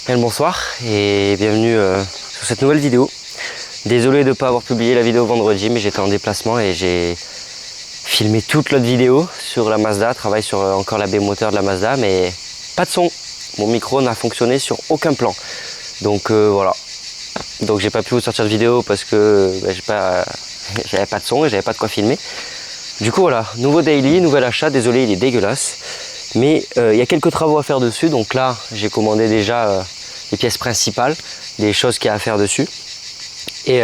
Bien le bonsoir et bienvenue sur cette nouvelle vidéo. Désolé de ne pas avoir publié la vidéo vendredi, mais j'étais en déplacement et j'ai filmé toute l'autre vidéo sur la Mazda, travaille sur encore la baie moteur de la Mazda, mais pas de son. Mon micro n'a fonctionné sur aucun plan. Donc voilà. Donc j'ai pas pu vous sortir de vidéo parce que j'avais pas de son et j'avais pas de quoi filmer. Du coup voilà, nouveau daily, nouvel achat, désolé il est dégueulasse. Mais il y a quelques travaux à faire dessus, donc là j'ai commandé déjà les pièces principales, des choses qu'il y a à faire dessus. Et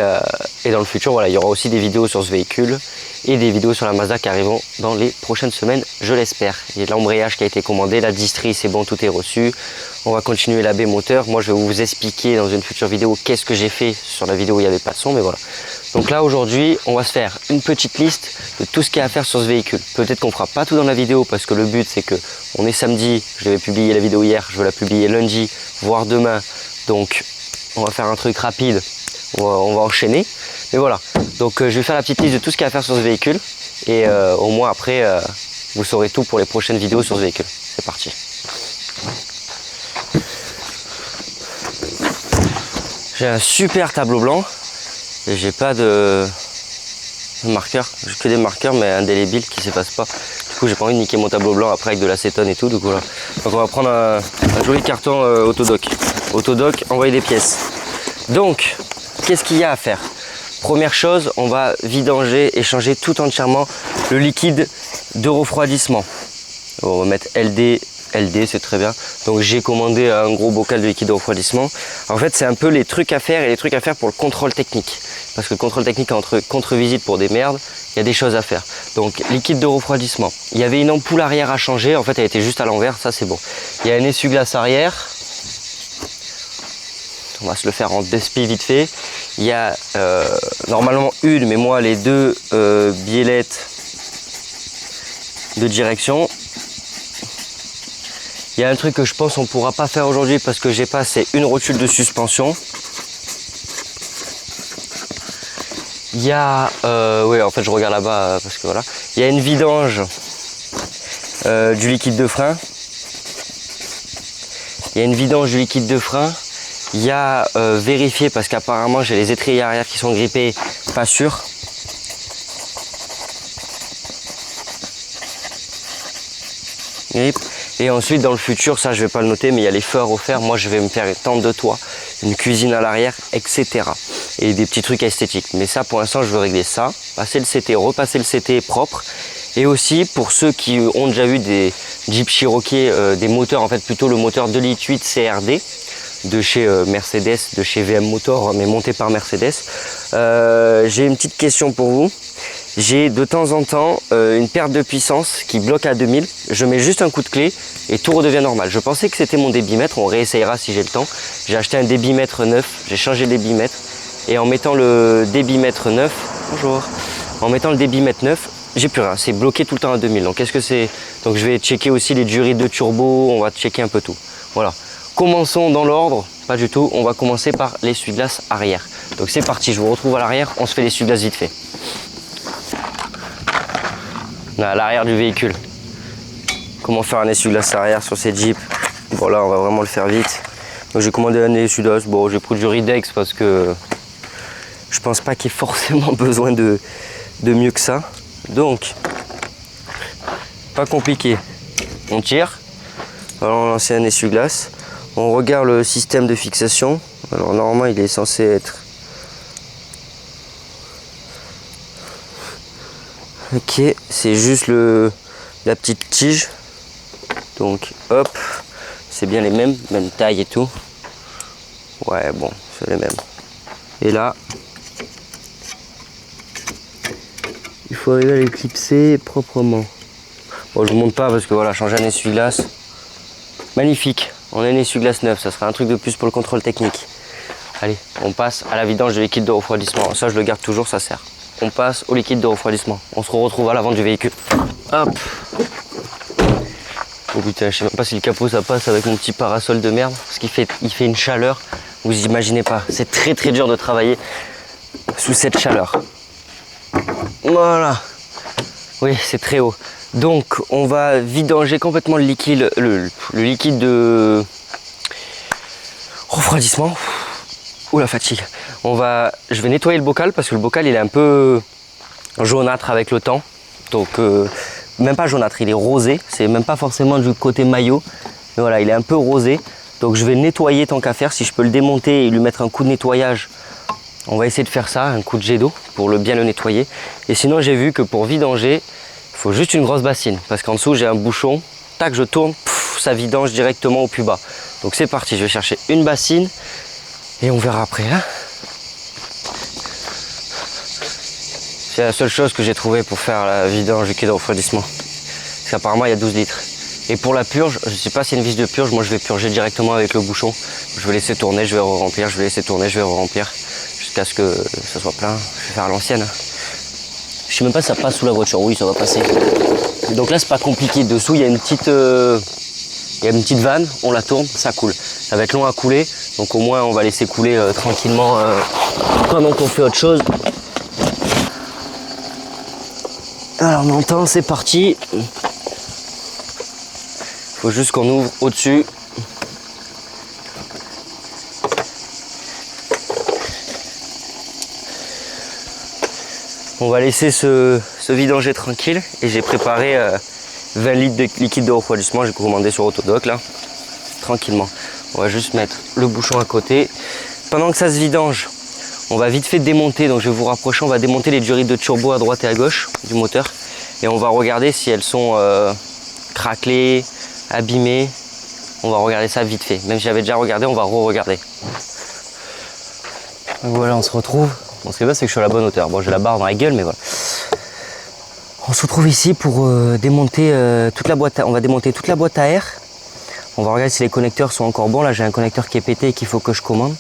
dans le futur, voilà, il y aura aussi des vidéos sur ce véhicule et des vidéos sur la Mazda qui arriveront dans les prochaines semaines, je l'espère. Il y a de l'embrayage qui a été commandé, la distrie c'est bon, tout est reçu. On va continuer la baie moteur. Moi je vais vous expliquer dans une future vidéo qu'est-ce que j'ai fait sur la vidéo où il n'y avait pas de son, mais voilà. Donc là aujourd'hui, on va se faire une petite liste de tout ce qu'il y a à faire sur ce véhicule. Peut-être qu'on fera pas tout dans la vidéo parce que le but c'est que on est samedi, je devais publier la vidéo hier, je vais la publier lundi, voire demain. Donc on va faire un truc rapide. On va enchaîner, mais voilà. Donc je vais faire la petite liste de tout ce qu'il y a à faire sur ce véhicule et au moins après vous saurez tout pour les prochaines vidéos sur ce véhicule. C'est parti. J'ai un super tableau blanc et j'ai pas de marqueur, j'ai que des marqueurs mais indélébiles qui s'effacent pas. Du coup j'ai pas envie de niquer mon tableau blanc après avec de l'acétone et tout, donc voilà. Donc on va prendre un joli carton Autodoc. Autodoc, envoyer des pièces. Donc qu'est-ce qu'il y a à faire? Première chose, on va vidanger et changer tout entièrement le liquide de refroidissement. On va mettre LD, c'est très bien. Donc j'ai commandé un gros bocal de liquide de refroidissement. En fait, c'est un peu les trucs à faire et les trucs à faire pour le contrôle technique. Parce que le contrôle technique entre contre-visite pour des merdes, il y a des choses à faire. Donc liquide de refroidissement. Il y avait une ampoule arrière à changer. En fait, elle était juste à l'envers, ça c'est bon. Il y a un essuie-glace arrière. On va se le faire en despi vite fait. Il y a normalement une, mais moi les deux biellettes de direction. Il y a un truc que je pense on ne pourra pas faire aujourd'hui parce que j'ai pas, c'est une rotule de suspension. Il y a, oui en fait je regarde là-bas parce que voilà. Il y a une vidange du liquide de frein. Il y a une vidange du liquide de frein. Il y a vérifier parce qu'apparemment j'ai les étriers arrière qui sont grippés, pas sûr. Et ensuite dans le futur, ça je vais pas le noter, mais il y a les feux à refaire. Moi je vais me faire une tente de toit, une cuisine à l'arrière, etc. Et des petits trucs esthétiques. Mais ça pour l'instant je veux régler ça, passer le CT, repasser le CT propre. Et aussi pour ceux qui ont déjà eu des Jeep Cherokee, des moteurs, en fait plutôt le moteur 2,8 litres CRD. De chez Mercedes, de chez VM Motor, mais monté par Mercedes. J'ai une petite question pour vous. J'ai de temps en temps une perte de puissance qui bloque à 2000. Je mets juste un coup de clé et tout redevient normal. Je pensais que c'était mon débitmètre, on réessayera si j'ai le temps. J'ai acheté un débitmètre neuf, j'ai changé le débitmètre. Et en mettant le débitmètre neuf, bonjour, en mettant le débitmètre neuf, j'ai plus rien, c'est bloqué tout le temps à 2000. Donc qu'est-ce que c'est? Donc je vais checker aussi les durées de turbo, on va checker un peu tout. Voilà. Commençons dans l'ordre, pas du tout, on va commencer par l'essuie-glace arrière. Donc c'est parti, je vous retrouve à l'arrière, on se fait l'essuie-glace vite fait. À l'arrière du véhicule. Comment faire un essuie-glace arrière sur ces Jeeps? Bon là on va vraiment le faire vite. Donc j'ai commandé un essuie-glace, bon j'ai pris du Ridex parce que je pense pas qu'il y ait forcément besoin de mieux que ça. Donc, pas compliqué, on tire, on va lancer un essuie-glace. On regarde le système de fixation. Alors normalement il est censé être... Ok, c'est juste la petite tige. Donc hop, c'est bien les mêmes, même taille et tout. Ouais bon, c'est les mêmes. Et là, il faut arriver à les clipser proprement. Bon je ne monte pas parce que voilà, changer un essuie-glace. Magnifique. On a un essuie-glace neuf, ça sera un truc de plus pour le contrôle technique. Allez, on passe à la vidange de liquide de refroidissement. Ça, je le garde toujours, ça sert. On passe au liquide de refroidissement. On se retrouve à l'avant du véhicule. Hop. Oh putain, je sais même pas si le capot ça passe avec mon petit parasol de merde. Parce qu'il fait une chaleur, vous imaginez pas. C'est très très dur de travailler sous cette chaleur. Voilà. Oui, c'est très haut. Donc on va vidanger complètement le liquide, le liquide de refroidissement. Ouh la fatigue. Je vais nettoyer le bocal parce que le bocal il est un peu jaunâtre avec le temps. Donc même pas jaunâtre, il est rosé. C'est même pas forcément du côté maillot. Mais voilà, il est un peu rosé. Donc je vais le nettoyer tant qu'à faire. Si je peux le démonter et lui mettre un coup de nettoyage, on va essayer de faire ça, un coup de jet d'eau pour bien le nettoyer. Et sinon j'ai vu que pour vidanger, il faut juste une grosse bassine. Parce qu'en dessous j'ai un bouchon. Tac, je tourne, ça vidange directement au plus bas. Donc c'est parti, je vais chercher une bassine et on verra après. Hein. C'est la seule chose que j'ai trouvé pour faire la vidange liquide de refroidissement. Parce qu'apparemment il y a 12 litres. Et pour la purge, je ne sais pas si c'est une vis de purge, moi je vais purger directement avec le bouchon. Je vais laisser tourner, je vais re-remplir, je vais laisser tourner, je vais re-remplir. Jusqu'à ce que ça soit plein. Je vais faire à l'ancienne. Je sais même pas si ça passe sous la voiture. Oui, ça va passer. Donc là c'est pas compliqué. Dessous il y a une petite vanne, on la tourne, ça coule. Ça va être long à couler, donc au moins on va laisser couler tranquillement pendant qu'on fait autre chose. Alors on entend, c'est parti. Faut juste qu'on ouvre au-dessus. On va laisser se vidanger tranquille et j'ai préparé 20 litres de liquide de refroidissement, j'ai commandé sur Autodoc là, tranquillement. On va juste mettre le bouchon à côté. Pendant que ça se vidange, on va vite fait démonter, donc je vais vous rapprocher, on va démonter les durites de turbo à droite et à gauche du moteur. Et on va regarder si elles sont craquelées, abîmées. On va regarder ça vite fait. Même si j'avais déjà regardé, on va re-regarder. Voilà, on se retrouve. Bon, ce qui est bien, c'est que je suis à la bonne hauteur. Bon, j'ai la barre dans la gueule, mais voilà. On se retrouve ici pour démonter toute la boîte. On va démonter toute la boîte à air. On va regarder si les connecteurs sont encore bons. Là, j'ai un connecteur qui est pété et qu'il faut que je commande.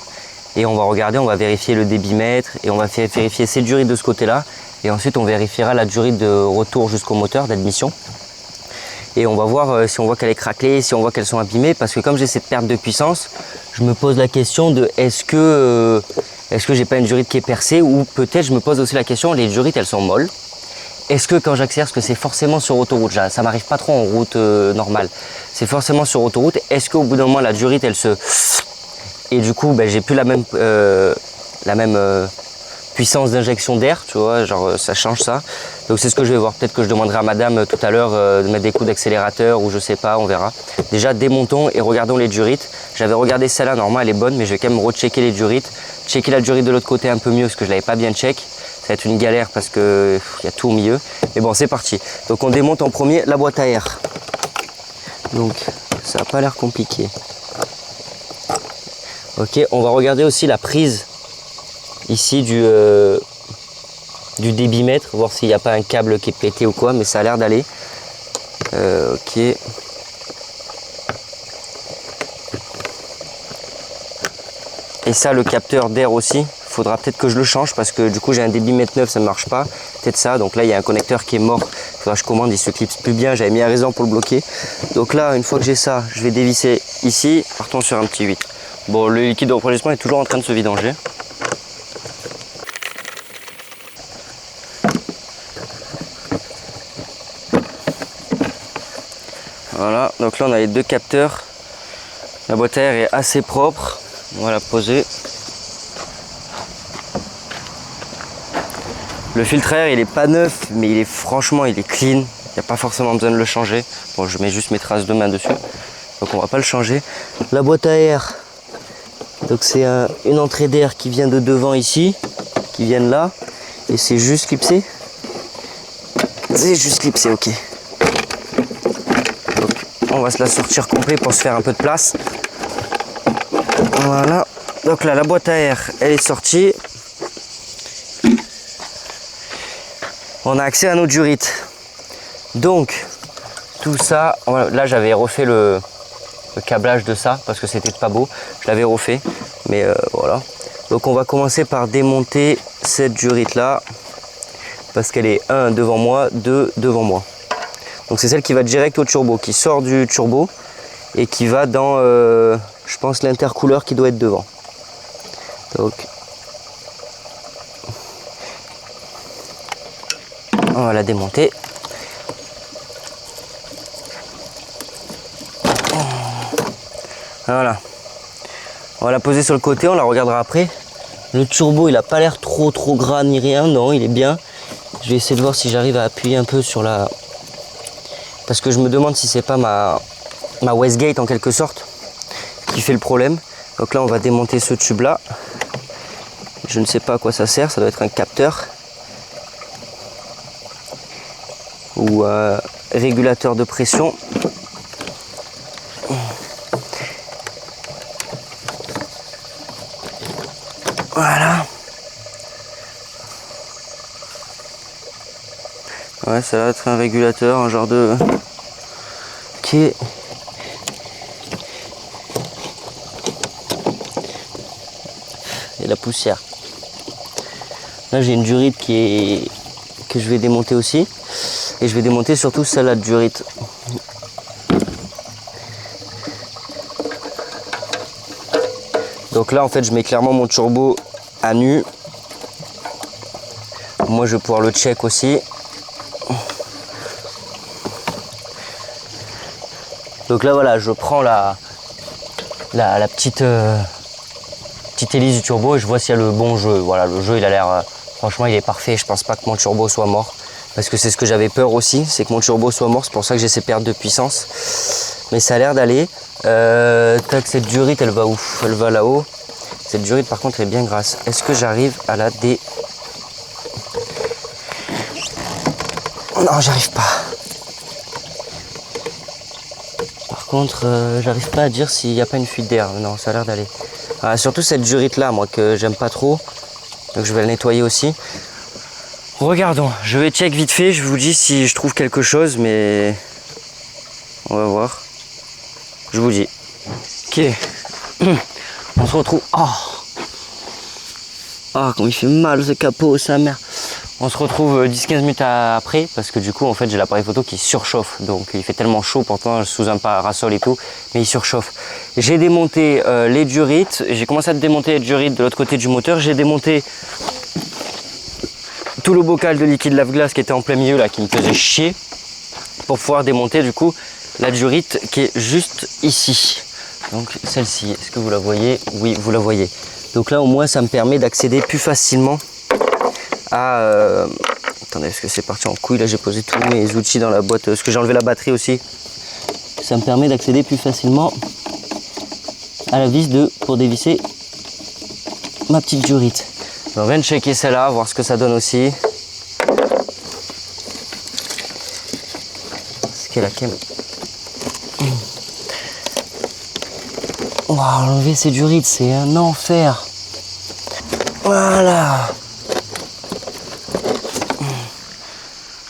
Et on va regarder, on va vérifier le débitmètre et on va vérifier ces durites de ce côté-là. Et ensuite, on vérifiera la durite de retour jusqu'au moteur d'admission. Et on va voir si on voit qu'elle est craquelée, si on voit qu'elles sont abîmées. Parce que comme j'ai cette perte de puissance, je me pose la question de est-ce que j'ai pas une durite qui est percée, ou peut-être je me pose aussi la question, les durites elles sont molles. Est-ce que quand j'accélère, parce que c'est forcément sur autoroute, ça m'arrive pas trop en route normale, c'est forcément sur autoroute, est-ce qu'au bout d'un moment la durite elle se... Et du coup ben, j'ai plus la même puissance d'injection d'air, tu vois, genre ça change ça. Donc c'est ce que je vais voir, peut-être que je demanderai à madame tout à l'heure de mettre des coups d'accélérateur ou je sais pas, on verra. Déjà démontons et regardons les durites. J'avais regardé celle-là, normalement elle est bonne, mais je vais quand même rechecker les durites. Checker la durite de l'autre côté un peu mieux parce que je l'avais pas bien check. Ça va être une galère parce que y a tout au milieu. Mais bon, c'est parti. Donc on démonte en premier la boîte à air. Donc ça n'a pas l'air compliqué. Ok, on va regarder aussi la prise ici du débitmètre, voir s'il n'y a pas un câble qui est pété ou quoi, mais ça a l'air d'aller. Ok. Et ça, le capteur d'air aussi, faudra peut-être que je le change parce que du coup j'ai un débitmètre neuf, ça ne marche pas. Peut-être ça, donc là il y a un connecteur qui est mort, il faudra que je commande, il se clipse plus bien, j'avais mis un raison pour le bloquer. Donc là, une fois que j'ai ça, je vais dévisser ici, partons sur un petit 8. Bon, le liquide de refroidissement est toujours en train de se vidanger. Voilà, donc là on a les deux capteurs. La boîte à air est assez propre. On va la poser. Le filtre à air il est pas neuf, mais franchement il est clean. Il n'y a pas forcément besoin de le changer. Bon, je mets juste mes traces de main dessus. Donc on va pas le changer. La boîte à air, donc c'est une entrée d'air qui vient de devant ici, qui vient de là. Et c'est juste clipsé. C'est juste clipsé, ok. Donc on va se la sortir complet pour se faire un peu de place. Voilà, donc là la boîte à air elle est sortie. On a accès à nos durites. Donc tout ça, là j'avais refait le câblage de ça parce que c'était pas beau. Je l'avais refait, mais voilà. Donc on va commencer par démonter cette durite là parce qu'elle est 1 devant moi, 2 devant moi. Donc c'est celle qui va direct au turbo, qui sort du turbo et qui va dans, je pense, l'intercooleur qui doit être devant. Donc, on va la démonter. Voilà. On va la poser sur le côté, on la regardera après. Le turbo, il a pas l'air trop gras ni rien, non, il est bien. Je vais essayer de voir si j'arrive à appuyer un peu sur la... Parce que je me demande si c'est pas ma wastegate en quelque sorte qui fait le problème. Donc là, on va démonter ce tube-là. Je ne sais pas à quoi ça sert, ça doit être un capteur. Ou régulateur de pression. Voilà. Ouais, ça va être un régulateur, un genre de... Ok. Et la poussière. Là, j'ai une durite que je vais démonter aussi. Et je vais démonter surtout celle-là de durite. Donc là, en fait, je mets clairement mon turbo à nu. Moi, je vais pouvoir le check aussi. Donc là, voilà, je prends la petite hélice du turbo et je vois s'il y a le bon jeu. Voilà, le jeu, il a l'air... franchement, il est parfait. Je pense pas que mon turbo soit mort. Parce que c'est ce que j'avais peur aussi, c'est que mon turbo soit mort. C'est pour ça que j'ai ces pertes de puissance. Mais ça a l'air d'aller. Tac, cette durite, elle va où? Elle va là-haut. Cette durite, par contre, elle est bien grasse. Est-ce que j'arrive à la dé... Non, j'arrive pas. Par contre, j'arrive pas à dire s'il n'y a pas une fuite d'air. Non, ça a l'air d'aller. Ah, surtout cette durite là, moi, que j'aime pas trop. Donc je vais la nettoyer aussi. Regardons, je vais check vite fait. Je vous dis si je trouve quelque chose, mais on va voir. Je vous dis. Ok. On se retrouve. Oh, ah, comme il fait mal ce capot, sa mère. On se retrouve 10-15 minutes après parce que du coup en fait j'ai l'appareil photo qui surchauffe, donc il fait tellement chaud pourtant sous un parasol et tout, mais il surchauffe. J'ai démonté les durites, j'ai commencé à démonter les durites de l'autre côté du moteur, j'ai démonté tout le bocal de liquide lave-glace qui était en plein milieu là, qui me faisait chier, pour pouvoir démonter du coup la durite qui est juste ici. Donc celle-ci, est-ce que vous la voyez? Oui, vous la voyez. Donc là au moins ça me permet d'accéder plus facilement à... Attendez, est-ce que c'est parti en couille? Là j'ai posé tous mes outils dans la boîte, parce que j'ai enlevé la batterie aussi. Ça me permet d'accéder plus facilement à la vis pour dévisser ma petite durite. On vient de checker celle-là, voir ce que ça donne aussi. Ce qu'elle a quand même... Wow, enlever ces durites, c'est un enfer. Voilà.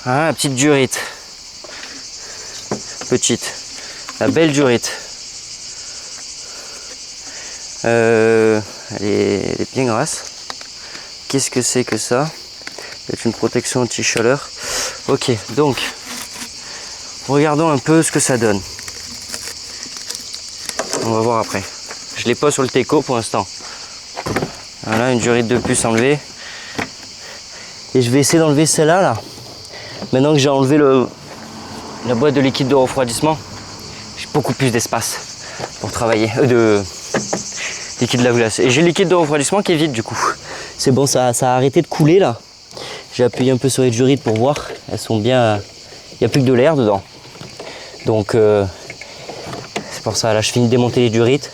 Ah, la petite durite. Petite. La belle durite. Elle est bien grasse. Qu'est-ce que c'est que ça? C'est une protection anti-chaleur. Ok, donc, regardons un peu ce que ça donne. On va voir après. Je l'ai pas sur le Teco pour l'instant. Voilà, une durite de plus enlevée. Et je vais essayer d'enlever celle-là, là. Maintenant que j'ai enlevé la boîte de liquide de refroidissement, j'ai beaucoup plus d'espace pour travailler, de liquide lave-glace. Et j'ai le liquide de refroidissement qui est vide du coup. C'est bon, ça a arrêté de couler là. J'ai appuyé un peu sur les durites pour voir. Elles sont bien... Il n'y a plus que de l'air dedans. Donc c'est pour ça, là je finis de démonter les durites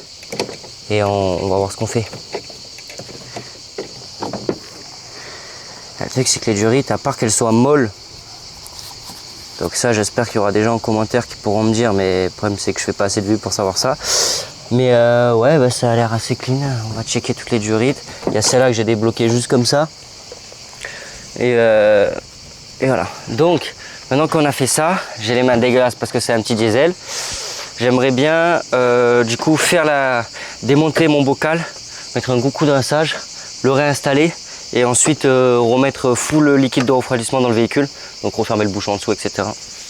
et on va voir ce qu'on fait. Le truc c'est que les durites, à part qu'elles soient molles, donc ça j'espère qu'il y aura des gens en commentaire qui pourront me dire, mais le problème c'est que je fais pas assez de vues pour savoir ça. Mais ouais, bah, ça a l'air assez clean. On va checker toutes les durites. Il y a celle-là que j'ai débloquée juste comme ça. Et voilà. Donc maintenant qu'on a fait ça, j'ai les mains dégueulasses parce que c'est un petit diesel. J'aimerais bien du coup démonter mon bocal, mettre un gros coup de rinçage, le réinstaller et ensuite remettre full liquide de refroidissement dans le véhicule. Donc refermer le bouchon en dessous, etc.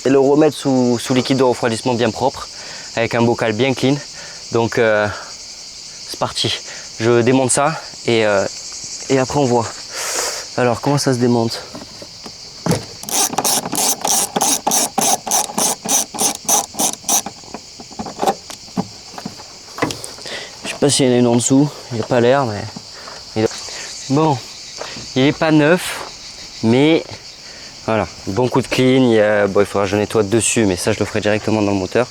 Et le remettre sous liquide de refroidissement bien propre, avec un bocal bien clean. Donc c'est parti. Je démonte ça et après on voit. Alors comment ça se démonte? pas s'il y en a une en dessous, il n'y a pas l'air, mais... Bon, il n'est pas neuf, mais voilà, bon coup de clean. Bon, il faudra que je nettoie dessus, mais ça je le ferai directement dans le moteur.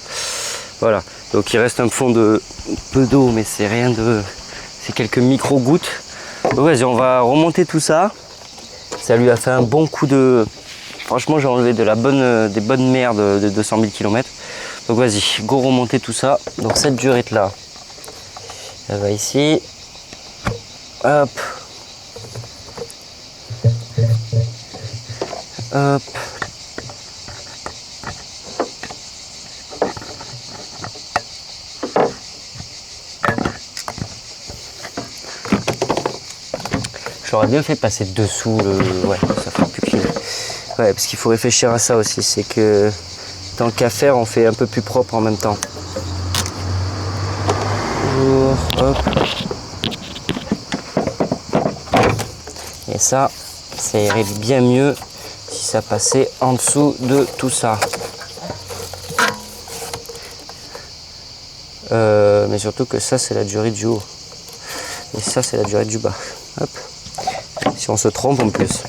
Voilà, donc il reste un fond de peu d'eau, mais c'est rien de... C'est quelques micro-gouttes. Donc vas-y, on va remonter tout ça. Ça lui a fait un bon coup de... Franchement, j'ai enlevé des bonnes merdes de 200 000 km. Donc vas-y, go remonter tout ça. Donc cette durite là, elle va ici. Hop. Hop. J'aurais bien fait passer dessous le... Ouais, ça fait plus clean. Ouais, parce qu'il faut réfléchir à ça aussi, c'est que tant qu'à faire, on fait un peu plus propre en même temps. Hop. Et ça irait bien mieux si ça passait en dessous de tout ça. Mais surtout que ça, c'est la durée du haut. Et ça, c'est la durée du bas. Hop. Si on se trompe en plus.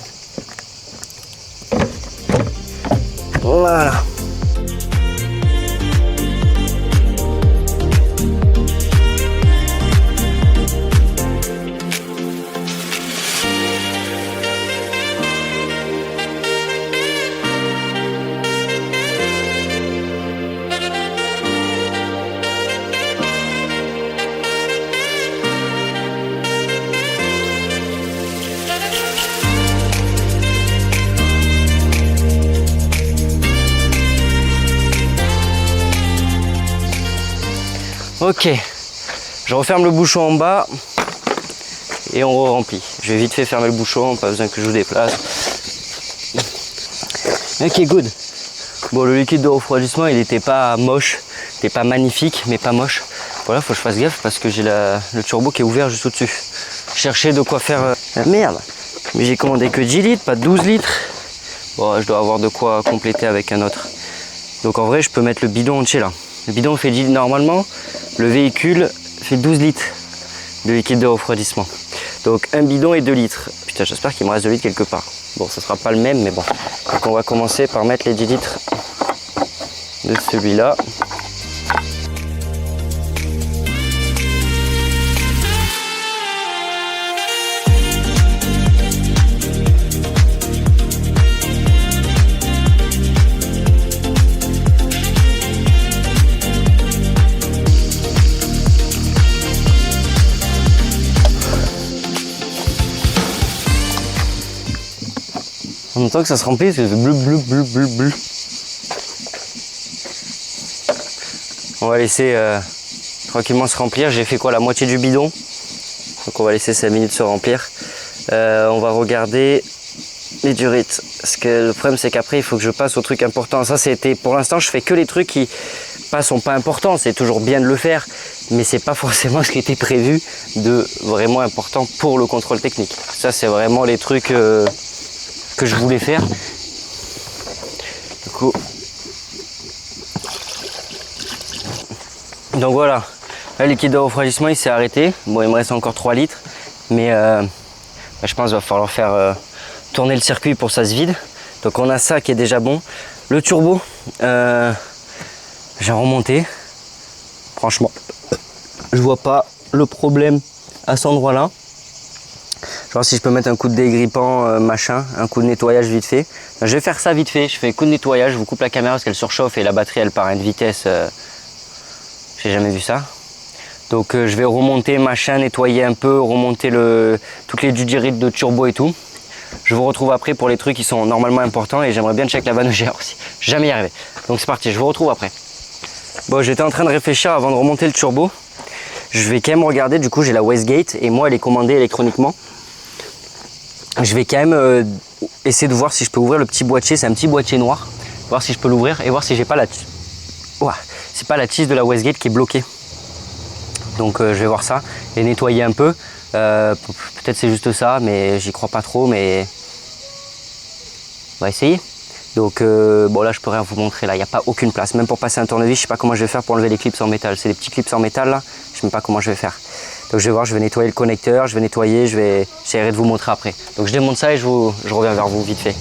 Voilà. Ok, je referme le bouchon en bas et on remplit. Je vais vite fait fermer le bouchon, pas besoin que je vous déplace. Ok, good. Bon, le liquide de refroidissement, il n'était pas moche, il n'était pas magnifique, mais pas moche. Voilà, faut que je fasse gaffe parce que j'ai le turbo qui est ouvert juste au-dessus. Chercher de quoi faire... Merde, mais j'ai commandé que 10 litres, pas 12 litres. Bon, je dois avoir de quoi compléter avec un autre. Donc en vrai, je peux mettre le bidon entier là. Le bidon fait 10 litres normalement. Le véhicule fait 12 litres de liquide de refroidissement. Donc un bidon et 2 litres. Putain, j'espère qu'il me reste 2 litres quelque part. Bon, ce sera pas le même, mais bon. Donc on va commencer par mettre les 10 litres de celui-là. En même temps que ça se remplit, ça fait bleu, bleu, bleu, bleu, bleu. On va laisser tranquillement se remplir. J'ai fait quoi, la moitié du bidon. Donc on va laisser 5 minutes se remplir. On va regarder les durites. Parce que le problème, c'est qu'après, il faut que je passe au truc important. Ça, c'était pour l'instant, je fais que les trucs qui sont pas importants. C'est toujours bien de le faire, mais c'est pas forcément ce qui était prévu de vraiment important pour le contrôle technique. Ça, c'est vraiment les trucs que je voulais faire. Du coup, donc voilà, là, le liquide de refroidissement il s'est arrêté. Bon, il me reste encore 3 litres, mais je pense qu'il va falloir faire tourner le circuit pour que ça se vide. Donc on a ça qui est déjà bon. Le turbo, j'ai remonté. Franchement, je vois pas le problème à cet endroit là. Je vais voir si je peux mettre un coup de dégrippant, machin, un coup de nettoyage vite fait. Je vais faire ça vite fait, je fais un coup de nettoyage, je vous coupe la caméra parce qu'elle surchauffe et la batterie elle part à une vitesse, j'ai jamais vu ça. Donc je vais remonter, machin, nettoyer un peu, remonter toutes les durites de turbo et tout. Je vous retrouve après pour les trucs qui sont normalement importants et j'aimerais bien check la vanne EGR aussi. Jamais y arriver. Donc c'est parti, je vous retrouve après. Bon, j'étais en train de réfléchir avant de remonter le turbo. Je vais quand même regarder, du coup j'ai la Westgate et moi elle est commandée électroniquement. Je vais quand même essayer de voir si je peux ouvrir le petit boîtier, c'est un petit boîtier noir, voir si je peux l'ouvrir et voir si j'ai pas c'est pas la tige de la Westgate qui est bloquée. Donc je vais voir ça et nettoyer un peu. Peut-être c'est juste ça, mais j'y crois pas trop, mais on va essayer. Donc bon, là je peux rien vous montrer, là il n'y a pas aucune place, même pour passer un tournevis. Je sais pas comment je vais faire pour enlever les clips en métal, c'est des petits clips en métal là, je Je sais même pas comment je vais faire. Donc je vais voir, je vais nettoyer le connecteur, je vais nettoyer, j'essaierai de vous montrer après. Donc je démonte ça et je reviens vers vous vite fait.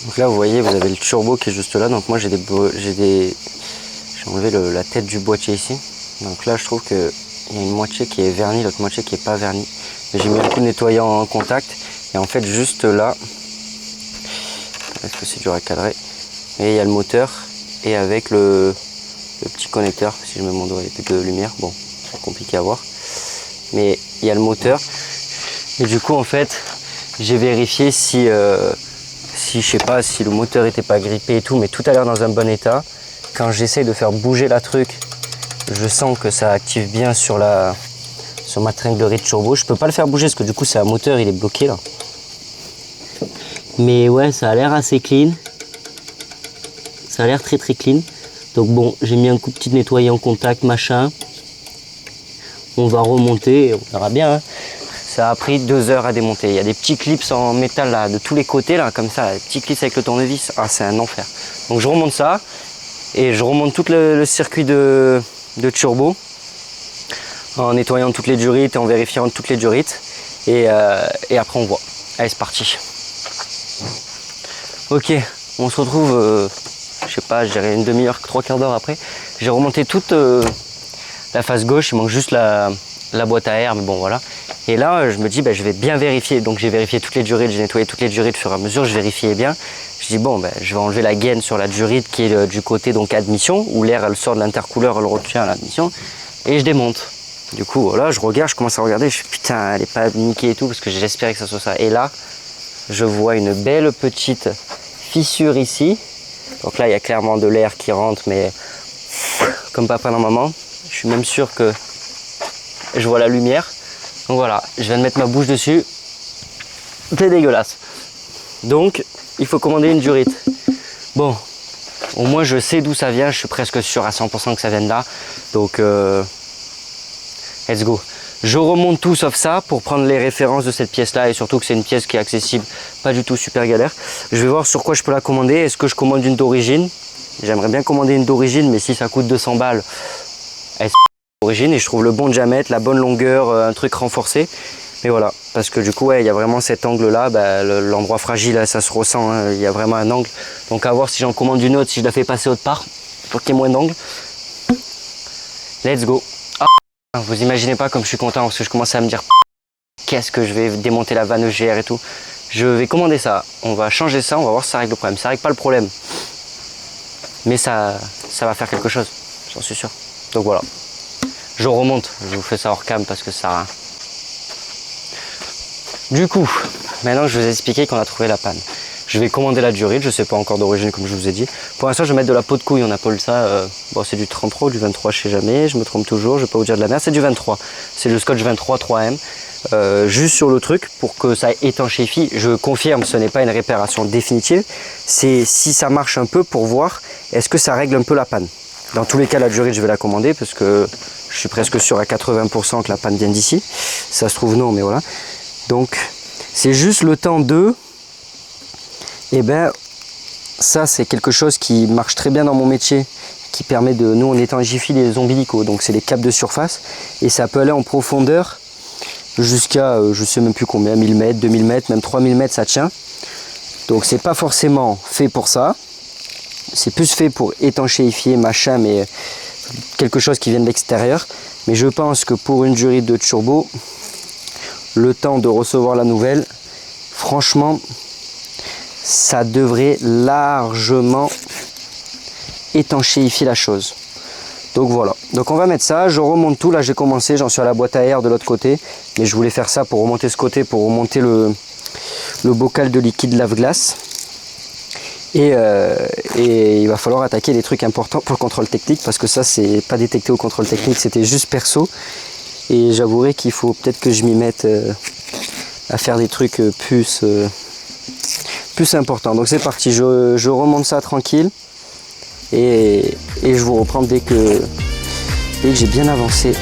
Donc là vous voyez, vous avez le turbo qui est juste là. Donc moi j'ai enlevé la tête du boîtier ici. Donc là je trouve qu'il y a une moitié qui est vernie, l'autre moitié qui est pas vernie. J'ai mis un coup de nettoyant en contact et en fait juste là, est-ce que c'est dur à cadrer, et il y a le moteur et avec le petit connecteur. Si je mets mon doigt, il n'y a plus de lumière, bon c'est compliqué à voir, mais il y a le moteur. Et du coup en fait j'ai vérifié si je sais pas, si le moteur était pas grippé et tout, mais tout a l'air dans un bon état. Quand j'essaye de faire bouger la truc, je sens que ça active bien sur ma tringlerie de turbo. Je peux pas le faire bouger parce que du coup c'est un moteur, il est bloqué là. Mais ouais, ça a l'air assez clean. Ça a l'air très clean. Donc bon, j'ai mis un coup de petit nettoyé en contact, machin. On va remonter, on verra bien. Hein. Ça a pris 2 heures à démonter. Il y a des petits clips en métal là, de tous les côtés là, comme ça, des petits clips avec le tournevis. Ah, c'est un enfer. Donc je remonte ça et je remonte tout le circuit de turbo en nettoyant toutes les durites et en vérifiant toutes les durites. Et après on voit. Allez, c'est parti. Ok, on se retrouve, je sais pas, je dirais une demi-heure, 3/4 d'heure après. J'ai remonté toute la face gauche, il manque juste la boîte à air, mais bon voilà. Et là, je me dis, je vais bien vérifier. Donc j'ai vérifié toutes les durites, j'ai nettoyé toutes les durites au fur et à mesure, je vérifiais bien. Je dis, bon, je vais enlever la gaine sur la durite qui est du côté donc admission, où l'air elle sort de l'intercouleur, elle retient à l'admission, et je démonte. Du coup, voilà, je regarde, je commence à regarder, je suis putain, elle est pas niquée et tout, parce que j'espérais que ça soit ça. Et là, je vois une belle petite fissure ici. Donc là, il y a clairement de l'air qui rentre, mais comme papa dans maman, je suis même sûr que je vois la lumière. Donc voilà, je viens de mettre ma bouche dessus. C'est dégueulasse. Donc, il faut commander une durite. Bon, au moins je sais d'où ça vient, je suis presque sûr à 100% que ça vient de là. Donc, let's go. Je remonte tout sauf ça pour prendre les références de cette pièce-là et surtout que c'est une pièce qui est accessible, pas du tout super galère. Je vais voir sur quoi je peux la commander. Est-ce que je commande une d'origine? J'aimerais bien commander une d'origine, mais si ça coûte 200 balles, elle d'origine et je trouve le bon diamètre, la bonne longueur, un truc renforcé. Mais voilà, parce que du coup, ouais, il y a vraiment cet angle-là, l'endroit fragile, là, ça se ressent, hein, il y a vraiment un angle. Donc à voir si j'en commande une autre, si je la fais passer autre part, pour qu'il y ait moins d'angle. Let's go. Ah, vous imaginez pas comme je suis content parce que je commence à me dire qu'est-ce que je vais démonter la vanne EGR et tout. Je vais commander ça, on va changer ça, on va voir si ça règle le problème. Ça règle pas le problème, mais ça va faire quelque chose, j'en suis sûr. Donc voilà, je remonte, je vous fais ça hors cam parce que ça... Du coup, maintenant je vous ai expliqué qu'on a trouvé la panne. Je vais commander la durite, je ne sais pas encore d'origine comme je vous ai dit. Pour l'instant je vais mettre de la peau de couille, on appelle ça, bon, c'est du 33 ou du 23, je sais jamais, je me trompe toujours, je ne vais pas vous dire de la merde, c'est du 23. C'est le scotch 23 3M, juste sur le truc pour que ça étanchéifie. Je confirme, ce n'est pas une réparation définitive, c'est si ça marche un peu pour voir est-ce que ça règle un peu la panne. Dans tous les cas la durite je vais la commander parce que je suis presque sûr à 80% que la panne vient d'ici. Ça se trouve non, mais voilà. Donc c'est juste le temps de... Et ça c'est quelque chose qui marche très bien dans mon métier, qui permet de... Nous on étangifie les ombilicaux, donc c'est les câbles de surface, et ça peut aller en profondeur jusqu'à, je sais même plus combien, 1000 mètres, 2000 mètres, même 3000 mètres ça tient. Donc c'est pas forcément fait pour ça, c'est plus fait pour étanchéifier machin, mais quelque chose qui vient de l'extérieur. Mais je pense que pour une durite de turbo, le temps de recevoir la nouvelle, franchement, ça devrait largement étanchéifier la chose. Donc voilà, donc on va mettre ça, je remonte tout, là j'ai commencé, j'en suis à la boîte à air de l'autre côté, mais je voulais faire ça pour remonter ce côté, pour remonter le bocal de liquide lave-glace. Et il va falloir attaquer les trucs importants pour le contrôle technique, parce que ça c'est pas détecté au contrôle technique, c'était juste perso. Et j'avouerai qu'il faut peut-être que je m'y mette à faire des trucs plus importants. Donc c'est parti, je remonte ça tranquille et je vous reprends dès que j'ai bien avancé.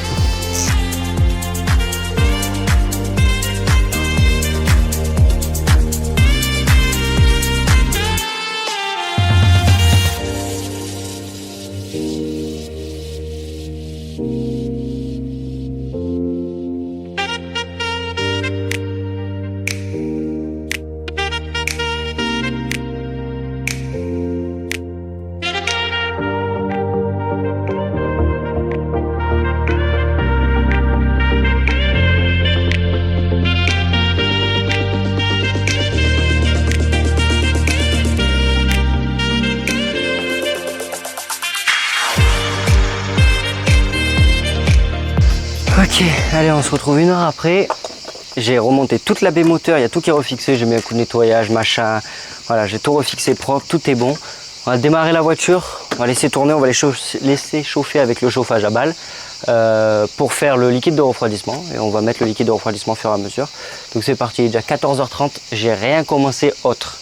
Ok, allez, on se retrouve 1 heure après. J'ai remonté toute la baie moteur, il y a tout qui est refixé, j'ai mis un coup de nettoyage, machin. Voilà, j'ai tout refixé propre, tout est bon. On va démarrer la voiture, on va laisser tourner, on va laisser chauffer avec le chauffage à balle pour faire le liquide de refroidissement. Et on va mettre le liquide de refroidissement au fur et à mesure. Donc c'est parti, il est déjà 14h30, j'ai rien commencé autre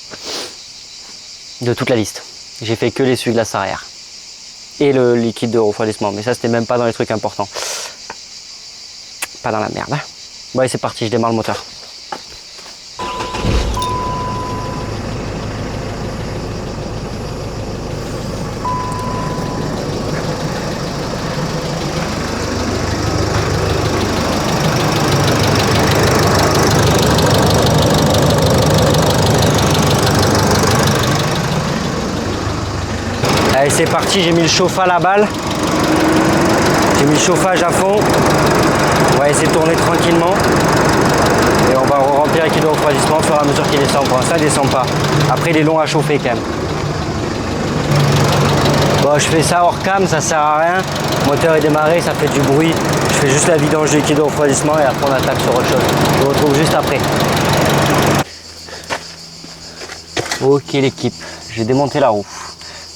de toute la liste. J'ai fait que l'essuie-glace arrière et le liquide de refroidissement. Mais ça, c'était même pas dans les trucs importants. Pas dans la merde. Bon allez, c'est parti, je démarre le moteur. Allez, c'est parti, j'ai mis le chauffage à la balle. J'ai mis le chauffage à fond. On va essayer de tourner tranquillement. Et on va remplir avec le refroidissement au fur et à mesure qu'il descend. Pour l'instant, il ne descend pas. Après, il est long à chauffer quand même. Bon, je fais ça hors cam, ça sert à rien. Le moteur est démarré, ça fait du bruit. Je fais juste la vidange du liquide de refroidissement et après on attaque sur autre chose. Je vous retrouve juste après. Ok l'équipe, j'ai démonté la roue.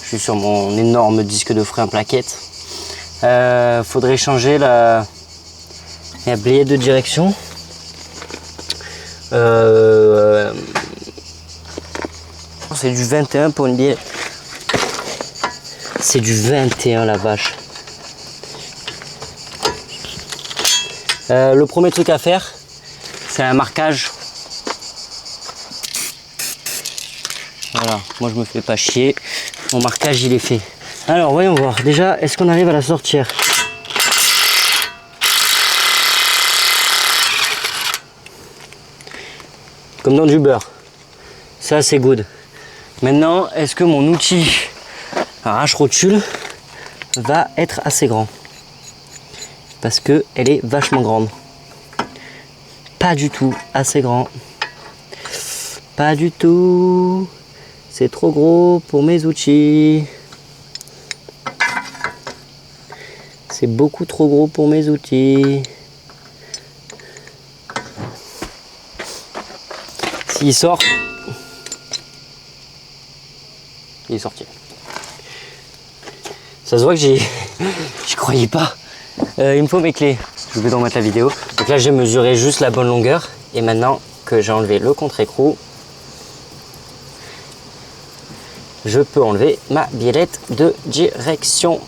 Je suis sur mon énorme disque de frein plaquette. Faudrait changer la blayette de direction. C'est du 21 pour une blayette. C'est du 21 la vache. Le premier truc à faire, c'est un marquage. Voilà, moi je me fais pas chier. Mon marquage il est fait. Alors voyons voir. Déjà, est-ce qu'on arrive à la sortir? Comme dans du beurre. Ça c'est good. Maintenant, est-ce que mon outil arrache-rotule va être assez grand? Parce que elle est vachement grande. Pas du tout assez grand. Pas du tout. C'est trop gros pour mes outils. C'est beaucoup trop gros pour mes outils. S'il sort, il est sorti. Ça se voit que j'y croyais pas. Il me faut mes clés. Je vais donc mettre la vidéo. Donc là, j'ai mesuré juste la bonne longueur. Et maintenant que j'ai enlevé le contre-écrou, je peux enlever ma biellette de direction.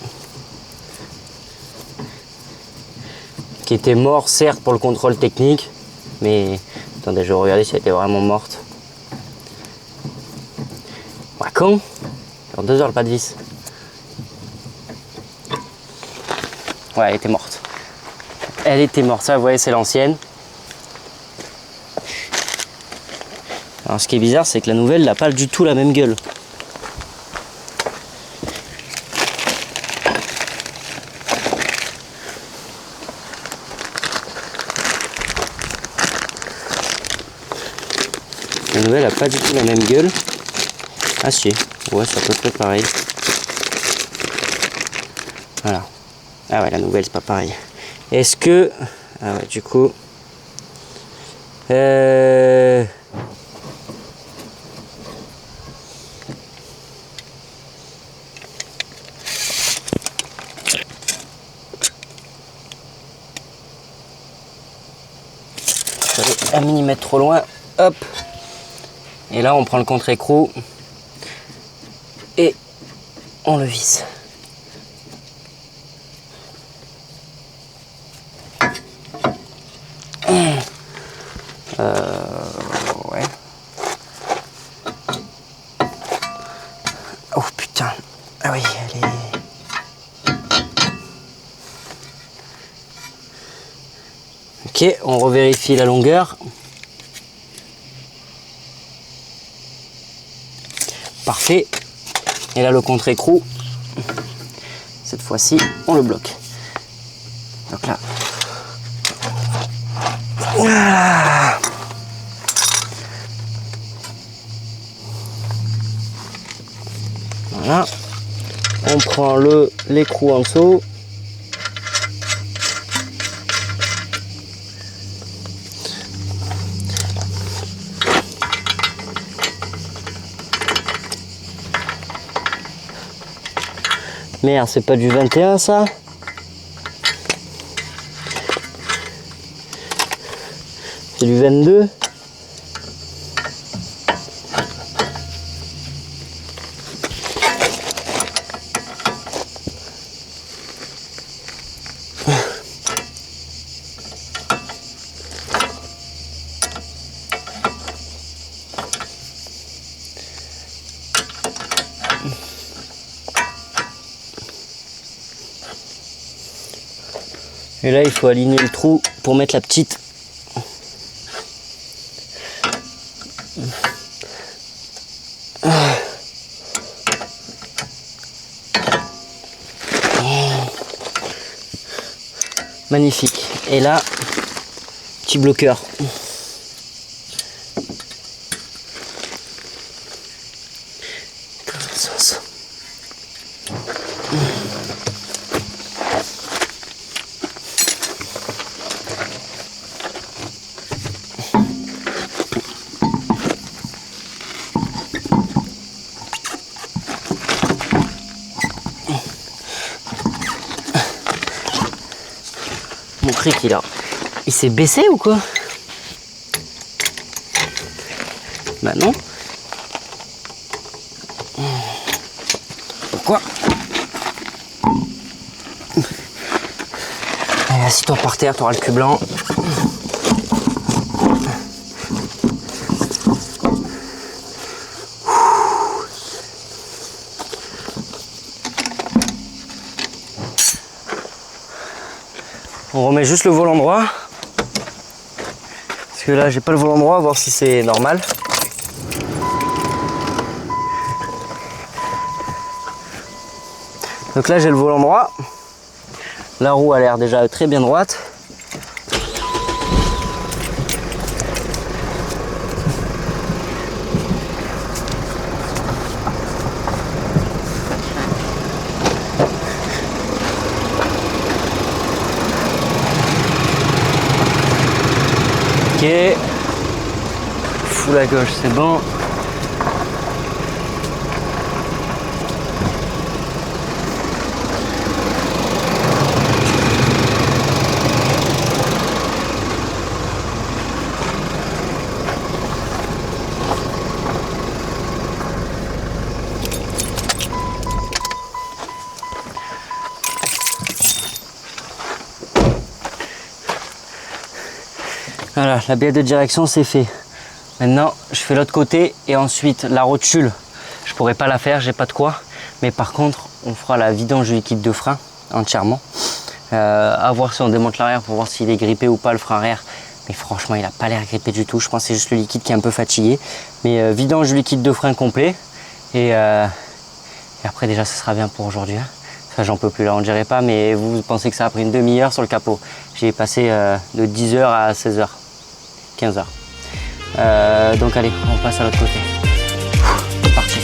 Qui était mort, certes, pour le contrôle technique. Mais attendez, je vais regarder si elle était vraiment morte. Ouais, con. Dans 2 heures, le pas de vis. Ouais, elle était morte. Elle était morte, ça, vous voyez, c'est l'ancienne. Alors, ce qui est bizarre, c'est que la nouvelle n'a pas du tout la même gueule. La nouvelle n'a pas du tout la même gueule. Ah si, ouais, c'est à peu près pareil. Voilà. Ah ouais, la nouvelle, c'est pas pareil. Est-ce que... Ah ouais, du coup... un millimètre trop loin, hop, et là on prend le contre-écrou et on le visse. Ouais. Oh putain, ah oui, elle est... Ok, on revérifie la longueur. Parfait. Et là, le contre-écrou, cette fois-ci, on le bloque. Donc là. Voilà. Voilà. On prend l'écrou en dessous. Merde, c'est pas du 21 ça? C'est du 22? Et là, il faut aligner le trou pour mettre la petite. Magnifique. Et là, petit bloqueur. Mon cric il s'est baissé ou quoi? Bah non. Pourquoi? Allez, assis-toi par terre, tu auras le cul blanc. On remet juste le volant droit. Parce que là, j'ai pas le volant droit, voir si c'est normal. Donc là, j'ai le volant droit. La roue a l'air déjà très bien droite. Ok, full à gauche, c'est bon. Voilà, la bielle de direction c'est fait. Maintenant je fais l'autre côté et ensuite la rotule, je pourrais pas la faire, j'ai pas de quoi. Mais par contre on fera la vidange du liquide de frein entièrement. À voir si on démonte l'arrière pour voir s'il est grippé ou pas le frein arrière. Mais franchement il a pas l'air grippé du tout, je pense que c'est juste le liquide qui est un peu fatigué. Mais vidange du liquide de frein complet. Et après déjà ce sera bien pour aujourd'hui. Hein. Ça j'en peux plus là, on dirait pas, mais vous pensez que ça a pris une demi-heure sur le capot. J'ai passé de 10h à 16h. 15h. Donc allez, on passe à l'autre côté. C'est parti.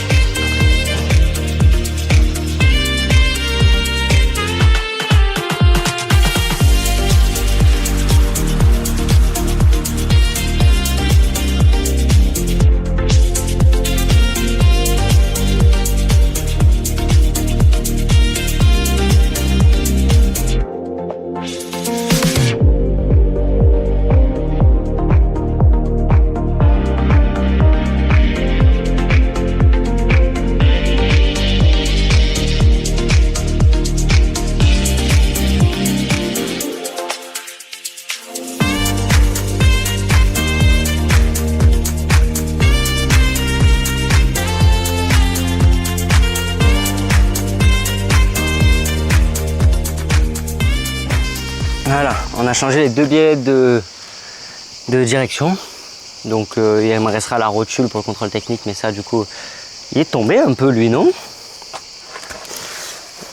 Voilà, on a changé les deux biais de direction. Donc il me restera la rotule pour le contrôle technique, mais ça du coup, il est tombé un peu lui, non?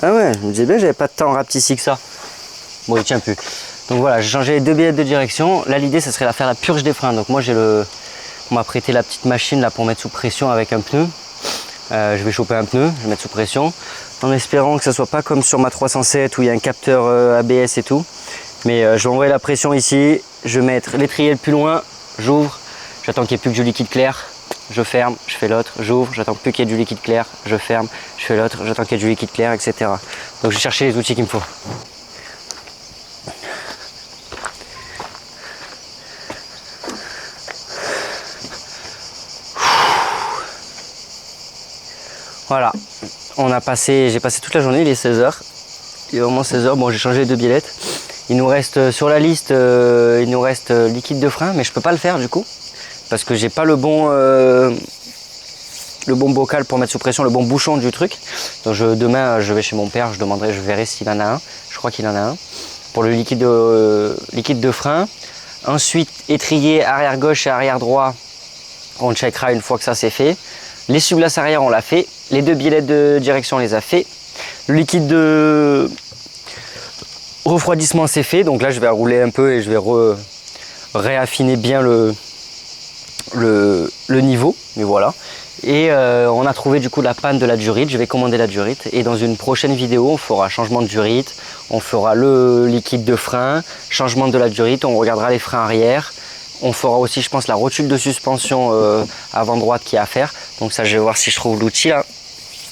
Ah ouais, je me disais bien j'avais pas de temps rapetissi que ça. Bon, il tient plus. Donc voilà, j'ai changé les deux biais de direction. Là l'idée ça serait de faire la purge des freins. Donc moi on m'a prêté la petite machine là pour mettre sous pression avec un pneu. Je vais choper un pneu, je vais mettre sous pression, en espérant que ça soit pas comme sur ma 307 où il y a un capteur ABS et tout. Mais je vais envoyer la pression ici, je vais mettre l'étrier le plus loin, j'ouvre, j'attends qu'il n'y ait plus que du liquide clair, je ferme, je fais l'autre, j'ouvre, j'attends plus qu'il y ait du liquide clair, je ferme, je fais l'autre, j'attends qu'il y ait du liquide clair, etc. Donc je vais chercher les outils qu'il me faut. Voilà, j'ai passé toute la journée, il est 16h. Il est vraiment 16h, bon j'ai changé les 2 biellettes. Il nous reste sur la liste, il nous reste liquide de frein, mais je peux pas le faire du coup. Parce que j'ai pas le bon bocal pour mettre sous pression, le bon bouchon du truc. Donc demain je vais chez mon père, je verrai s'il en a un. Je crois qu'il en a un. Pour le liquide de frein. Ensuite, étrier arrière gauche et arrière droit, on checkera une fois que ça c'est fait. Les essuie-glaces arrière on l'a fait. Les 2 biellettes de direction on les a fait. Le liquide de refroidissement c'est fait. Donc là je vais rouler un peu et je vais réaffiner bien le niveau. Mais voilà. Et on a trouvé du coup la panne de la durite. Je vais commander la durite. Et dans une prochaine vidéo on fera changement de durite. On fera le liquide de frein, changement de la durite. On regardera les freins arrière. On fera aussi, je pense, la rotule de suspension avant droite qu'il y a à faire. Donc ça, je vais voir si je trouve l'outil là,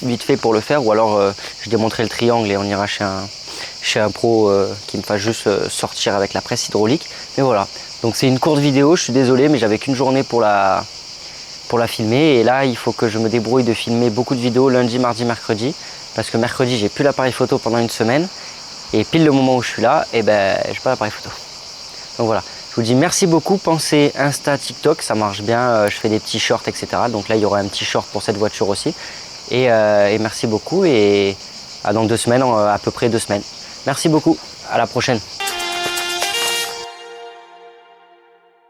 vite fait pour le faire. Ou alors, je démontrerai le triangle et on ira chez un pro qui me fasse juste sortir avec la presse hydraulique. Mais voilà. Donc c'est une courte vidéo, je suis désolé, mais j'avais qu'une journée pour la filmer. Et là, il faut que je me débrouille de filmer beaucoup de vidéos lundi, mardi, mercredi. Parce que mercredi, j'ai plus l'appareil photo pendant une semaine. Et pile le moment où je suis là, et ben, j'ai pas l'appareil photo. Donc voilà. Je vous dis merci beaucoup, pensez Insta, TikTok, ça marche bien, je fais des petits shorts, etc. Donc là, il y aura un petit short pour cette voiture aussi. Et merci beaucoup et à dans 2 semaines, à peu près 2 semaines. Merci beaucoup, à la prochaine.